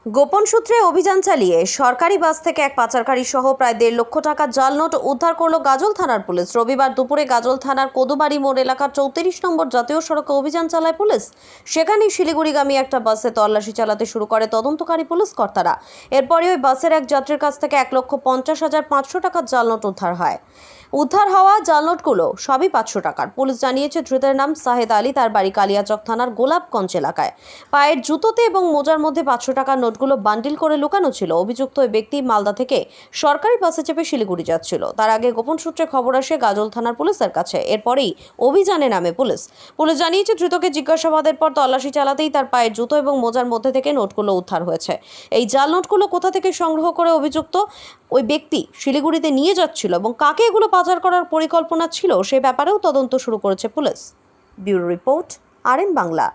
গোপন সূত্রে অভিযান চালিয়ে সরকারি বাস থেকে এক পাচারকারী সহ প্রায় 1.5 লক্ষ টাকার জাল নোট উদ্ধার করল গাজল থানার পুলিশ। রবিবার দুপুরে গাজল থানার কদুবাড়ি মোড় এলাকার 34 নম্বর জাতীয় সড়কে অভিযান চালায় পুলিশ। সেখানেই শিলিগুড়িগামী একটা বাসে তল্লাশি চালাতে শুরু করে তদন্তকারী পুলিশ কর্তারা। এরপরই ওই বাসের এক যাত্রীর কাছ থেকে 1,50,500 টাকার জাল নোট উদ্ধার হয়। উদ্ধার হওয়া জাল নোটগুলো সবই 500 টাকার। পুলিশ জানিয়েছে, ধৃতের নাম সাহেদ আলী, তার বাড়ি কালিয়াচক থানার গোলাপগঞ্জ এলাকায়। পায়ের জুতোতে এবং মোজার মধ্যে 500 টাকার নোটগুলো বান্ডিল করে লুকানো ছিল। অভিযুক্ত ওই ব্যক্তি মালদা থেকে সরকারি বাসে চেপে শিলিগুড়ি যাচ্ছিল। তার আগে গোপন সূত্রে খবর আসে গাজল থানার পুলিশের কাছে। এরপরেই অভিযানে নামে পুলিশ। পুলিশ জানিয়েছে, ধৃতকে জিজ্ঞাসাবাদের পর তল্লাশি চালাতেই তার পায়ের জুতো এবং মোজার মধ্যে থেকে নোটগুলো উদ্ধার হয়েছে। এই জাল নোটগুলো কোথা থেকে সংগ্রহ করে অভিযুক্ত ওই ব্যক্তি শিলিগুড়িতে নিয়ে যাচ্ছিল এবং কাকে এগুলো পাচার করার পরিকল্পনা ছিল সে ব্যাপারেও তদন্ত শুরু করেছে police. Bureau report, RN Bangla.